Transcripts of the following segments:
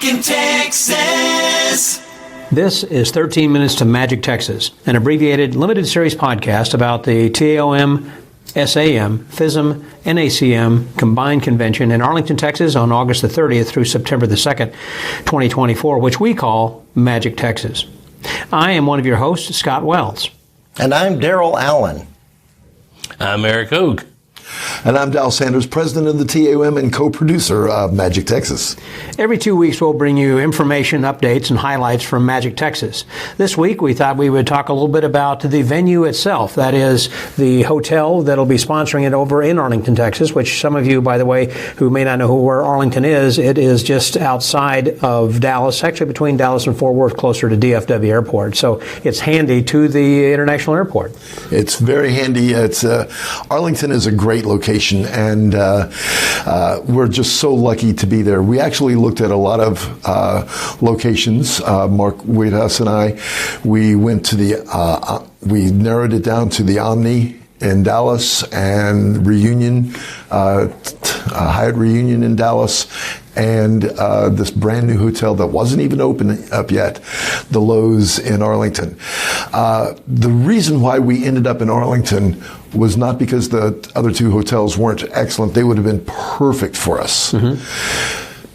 Arlington, Texas. This is 13 Minutes to Magic Texas, an abbreviated limited series podcast about the TAOM, SAM, FISM, NACM combined convention in Arlington, Texas on August the 30th through September the 2nd, 2024, which we call Magic Texas. I am one of your hosts, Scott Wells. And I'm Daryl Allen. I'm Eric Hogue. And I'm Dal Sanders, president of the TAOM and co-producer of Magic Texas. Every 2 weeks, we'll bring you information, updates, and highlights from Magic Texas. This week, we thought we would talk a little bit about the venue itself. That is, the hotel that'll be sponsoring it over in Arlington, Texas, which some of you, by the way, who may not know where Arlington is, it is just outside of Dallas, actually between Dallas and Fort Worth, closer to DFW Airport. So it's handy to the international airport. It's very handy. Arlington is a great location, and we're just so lucky to be there. We actually looked at a lot of locations. Mark Wadehouse and I, we went to we narrowed it down to the Omni in Dallas and Reunion, Hyatt Reunion in Dallas, and this brand new hotel that wasn't even open up yet, the Loews in Arlington. The reason why we ended up in Arlington was not because the other two hotels weren't excellent. They would have been perfect for us. Mm-hmm.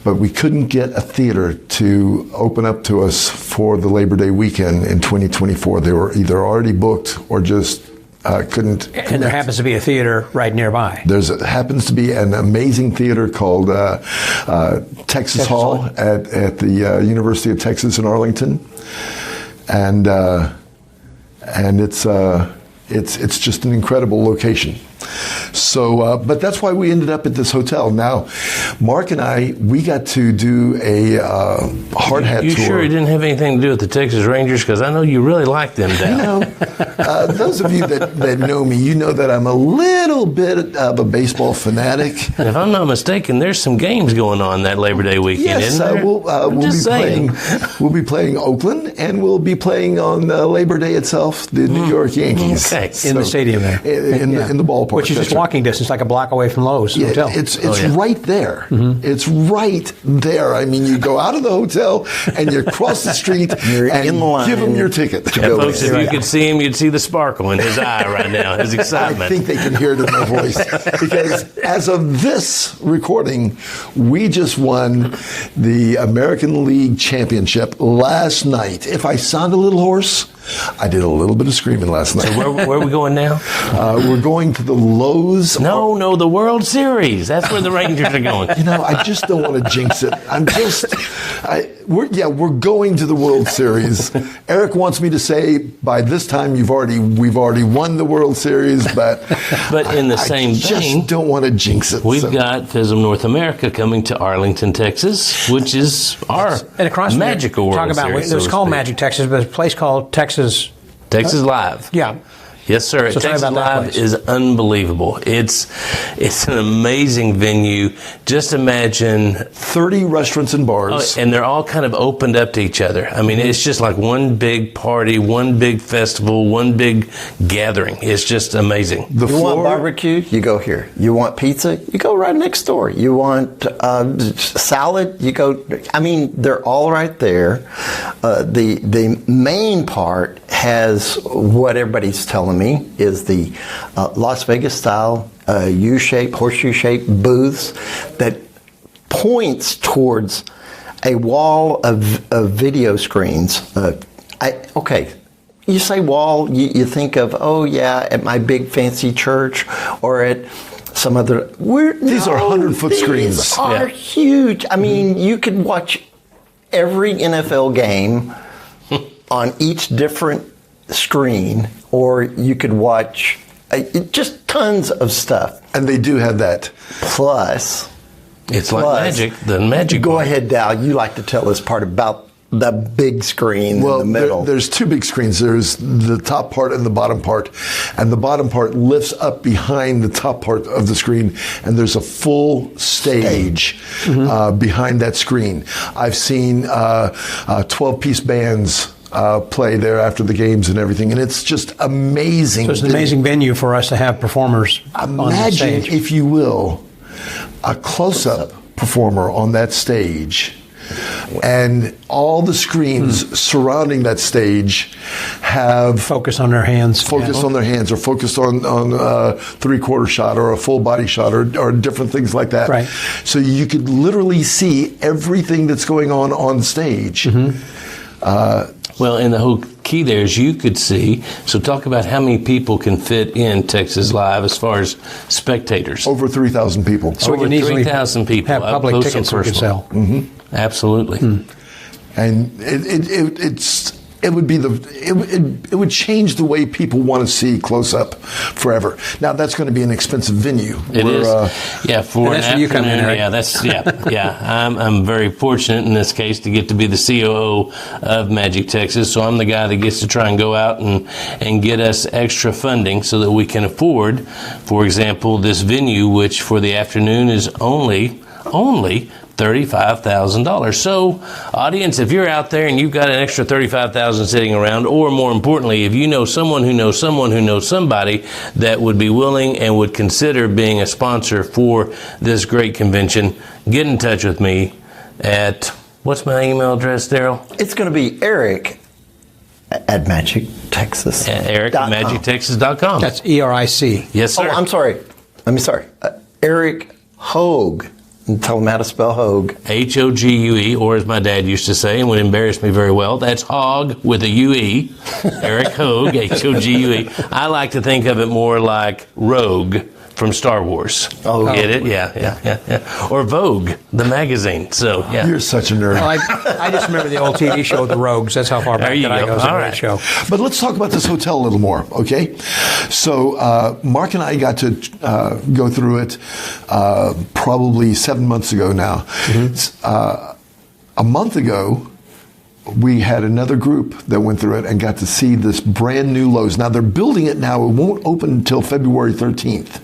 But we couldn't get a theater to open up to us for the Labor Day weekend in 2024. They were either already booked or just couldn't connect. And there happens to be a theater right nearby. Happens to be an amazing theater called Texas Hall at the University of Texas in Arlington, and it's just an incredible location. So, but that's why we ended up at this hotel. Now, Mark and I, we got to do a hard hat tour. You sure it didn't have anything to do with the Texas Rangers? Because I know you really like them down. Those of you that know me, you know that I'm a little bit of a baseball fanatic. And if I'm not mistaken, there's some games going on that Labor Day weekend, yes, isn't there? We'll be playing Oakland, and we'll be playing on Labor Day itself, the New York Yankees. Okay. In the stadium there. In the ballpark. Which is just walking distance, like a block away from Loews Hotel. It's right there. Mm-hmm. It's right there. I mean, you go out of the hotel and you cross the street and in the line. Give him your ticket. Folks, if you could see him, you'd see the sparkle in his eye right now, his excitement. I think they can hear it in my voice. Because as of this recording, we just won the American League Championship last night. If I sound a little hoarse, I did a little bit of screaming last night. So where are we going now? We're going to the Loews. No, the World Series. That's where the Rangers are going. You know, I just don't want to jinx it. We're going to the World Series. Eric wants me to say by this time we've already won the World Series, but in the same I vein, just don't want to jinx it. We've got FISM North America coming to Arlington, Texas, which is our magical World Series. It was called Magic Texas, but it's a place called Texas Live. Yeah. Yes, sir. So Texas Live is unbelievable. It's an amazing venue. Just imagine 30 restaurants and bars. And they're all kind of opened up to each other. I mean, it's just like one big party, one big festival, one big gathering. It's just amazing. You want barbecue? You go here. You want pizza? You go right next door. You want salad? You go. I mean, they're all right there. The main part has what everybody's telling me is the Las Vegas style U-shaped, horseshoe-shaped booths that points towards a wall of video screens. You say wall, you think of, at my big fancy church or at some other. These are 100-foot screens. These are huge. I mean, you could watch every NFL game on each different screen, or you could watch just tons of stuff. And they do have that. Plus, it's like magic. The magic. Go ahead, Dal. You like to tell us part about the big screen in the middle. There's two big screens. There's the top part and the bottom part. And the bottom part lifts up behind the top part of the screen, and there's a full stage behind that screen. I've seen 12-piece bands play there after the games and everything, and it's just amazing. So it's an amazing venue for us to have performers on the stage. Imagine, if you will, a close-up performer on that stage and all the screens surrounding that stage have Focus on their hands. on their hands, or focused on a three-quarter shot or a full body shot, or different things like that. Right. So you could literally see everything that's going on stage. Well, and the whole key there is you could see. So talk about how many people can fit in Texas Live as far as spectators. Over 3,000 people. So we Over can easily 3,000 people. have up public close tickets and we can personal. sell. Absolutely. And it would change the way people want to see close up forever. Now that's going to be an expensive venue. It is. Yeah, for And an that's where you come in, afternoon. Eric. Yeah. I'm very fortunate in this case to get to be the COO of Magic Texas. So I'm the guy that gets to try and go out and get us extra funding so that we can afford, for example, this venue, which for the afternoon is only $35,000. So, audience, if you're out there and you've got an extra $35,000 sitting around, or more importantly, if you know someone who knows someone who knows somebody that would be willing and would consider being a sponsor for this great convention, get in touch with me at, what's my email address, Daryl? It's going to be Eric at Magic Texas. Eric at magictexas.com. That's ERIC. Yes, sir. Oh, I'm sorry. Eric Hogue. And tell them how to spell Hogue. Hogue, or as my dad used to say, and would embarrass me very well, that's hog with a UE. Eric Hogue, Hogue. I like to think of it more like Rogue from Star Wars. Oh. Get it? Yeah. Or Vogue, the magazine. So, yeah. You're such a nerd. Well, I just remember the old TV show, The Rogues. That's how far back There you that I go. go. It's a All great right. show. But let's talk about this hotel a little more, okay? So Mark and I got to go through it probably 7 months ago now. A month ago, we had another group that went through it and got to see this brand new Loews. Now, they're building it now. It won't open until February 13th.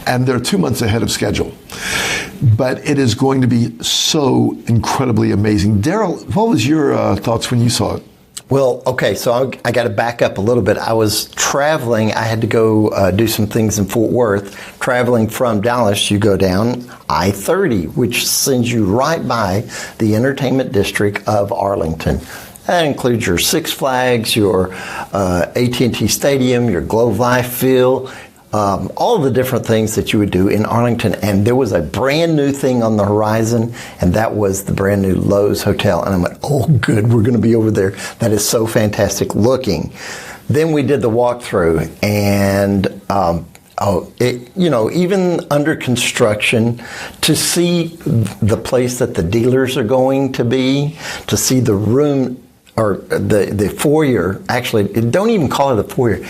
And they're 2 months ahead of schedule. But it is going to be so incredibly amazing. Daryl, what was your thoughts when you saw it? Well, okay, so I got to back up a little bit. I was traveling. I had to go do some things in Fort Worth. Traveling from Dallas, you go down I-30, which sends you right by the entertainment district of Arlington. That includes your Six Flags, your AT&T Stadium, your Globe Life Field, all of the different things that you would do in Arlington. And there was a brand new thing on the horizon, and that was the brand new Loews Hotel. And I went, oh, good, we're going to be over there. That is so fantastic looking. Then we did the walkthrough, and even under construction, to see the place that the dealers are going to be, to see the room, or the foyer, actually, don't even call it a foyer.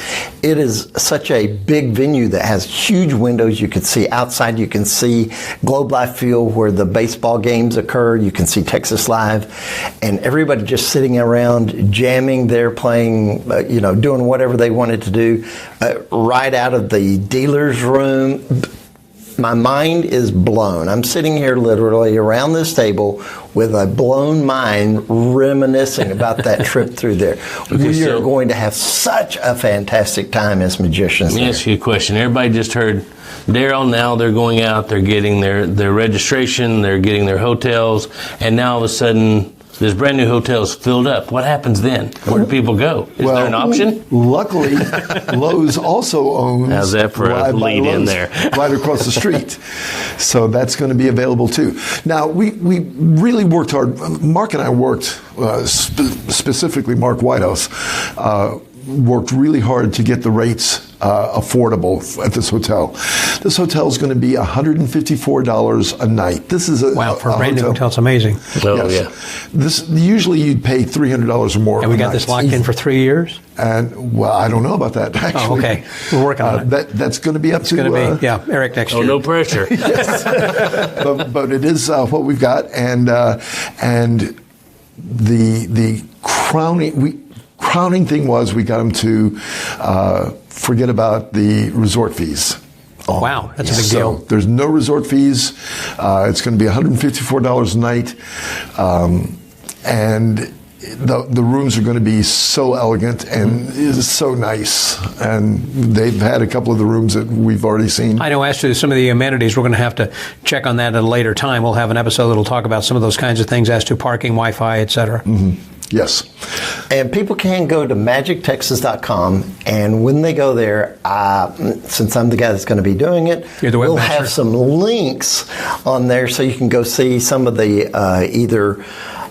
It is such a big venue that has huge windows. You can see outside. You can see Globe Life Field where the baseball games occur. You can see Texas Live. And everybody just sitting around, jamming there, playing, doing whatever they wanted to do. Right out of the dealer's room. My mind is blown. I'm sitting here literally around this table with a blown mind reminiscing about that trip through there. We are going to have such a fantastic time as magicians. Let me ask you a question. Everybody just heard Daryl. Now they're going out, they're getting their registration, they're getting their hotels, and now all of a sudden this brand new hotel is filled up. What happens then? Where do people go? Is there an option? Luckily, Loews also owns How's that for a Live by lead in Loews there? right across the street. So that's going to be available too. Now, we really worked hard. Mark and I worked, specifically Mark Whitehouse, worked really hard to get the rates affordable at this hotel. This hotel is going to be $154 a night. This is a Wow, for a brand new hotel, it's amazing. Oh, Yes. yeah. This usually you'd pay $300 or more. And we a got night. this locked in for 3 years? And well, I don't know about that actually. Oh, okay. We're working on it. That's going to be up It's to. going to be, Eric next year. Oh, no pressure. but it is what we've got, and the crowning thing was we got them to forget about the resort fees. Wow, that's a big So deal. there's no resort fees. It's going to be $154 a night, and the rooms are going to be so elegant and it's so nice. And they've had a couple of the rooms that we've already seen. I know as to some of the amenities, we're going to have to check on that at a later time. We'll have an episode that'll talk about some of those kinds of things as to parking, Wi-Fi, et cetera. Yes. And people can go to magictexas.com, and when they go there, since I'm the guy that's going to be doing it, we'll have some links on there so you can go see some of the either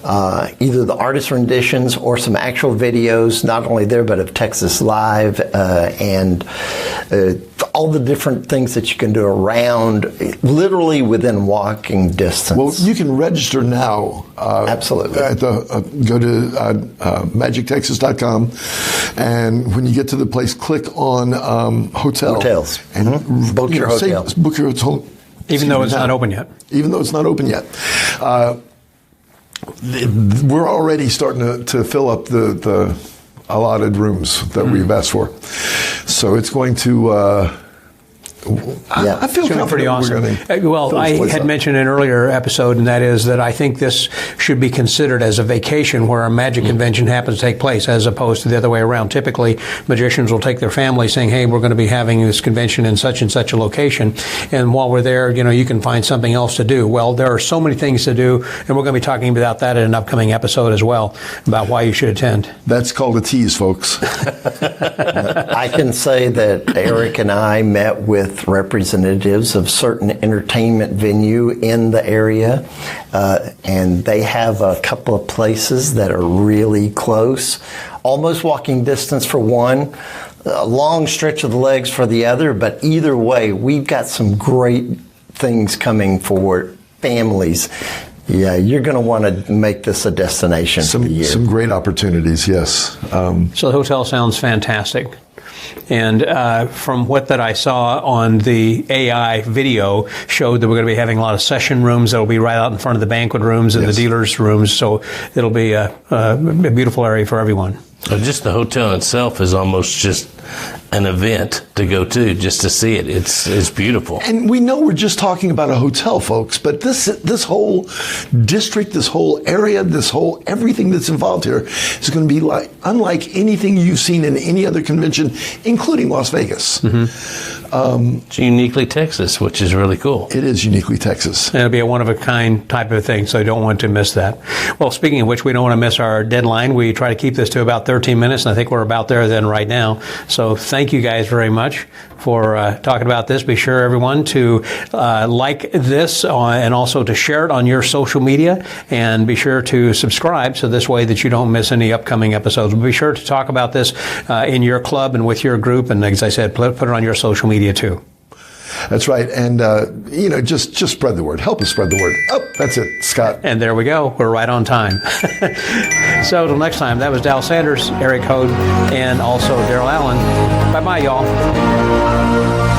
the artist renditions or some actual videos, not only there but of Texas Live and all the different things that you can do around, literally within walking distance. Well, you can register now. Absolutely. Go to magictexas.com, and when you get to the place, click on hotels. And book your hotel. Book your hotel. Even though it's not open yet. Even though it's not open yet. We're already starting to fill up the allotted rooms that we've asked for. So it's going to... I feel it's pretty awesome. Well, I had mentioned in an earlier episode, and that is that I think this should be considered as a vacation where a magic convention happens to take place, as opposed to the other way around. Typically, magicians will take their family saying, hey, we're going to be having this convention in such and such a location, and while we're there, you can find something else to do. Well, there are so many things to do, and we're going to be talking about that in an upcoming episode as well, about why you should attend. That's called a tease, folks. I can say that Eric and I met with representatives of certain entertainment venue in the area, and they have a couple of places that are really close, almost walking distance for one, a long stretch of the legs for the other, but either way, we've got some great things coming for families. Yeah, you're going to want to make this a destination for the year. Some great opportunities, yes. So the hotel sounds fantastic. And from what that I saw on the AI video showed that we're going to be having a lot of session rooms that will be right out in front of the banquet rooms and the dealers' rooms. So it'll be a beautiful area for everyone. Just the hotel itself is almost just an event to go to, just to see it. It's beautiful. And we know we're just talking about a hotel, folks, but this whole district, this whole area, everything that's involved here is going to be unlike anything you've seen in any other convention, including Las Vegas. It's uniquely Texas, which is really cool. It is uniquely Texas. And it'll be a one-of-a-kind type of thing, so you don't want to miss that. Well, speaking of which, we don't want to miss our deadline. We try to keep this to about 13 minutes, and I think we're about there then right now. So thank you guys very much for talking about this. Be sure, everyone, to like this and also to share it on your social media, and be sure to subscribe so this way that you don't miss any upcoming episodes. Be sure to talk about this in your club and with your group, and as I said, put it on your social media too. That's right. And, just spread the word. Help us spread the word. Oh, that's it, Scott. And there we go. We're right on time. So till next time, that was Dal Sanders, Eric Hode, and also Daryl Allen. Bye-bye, y'all.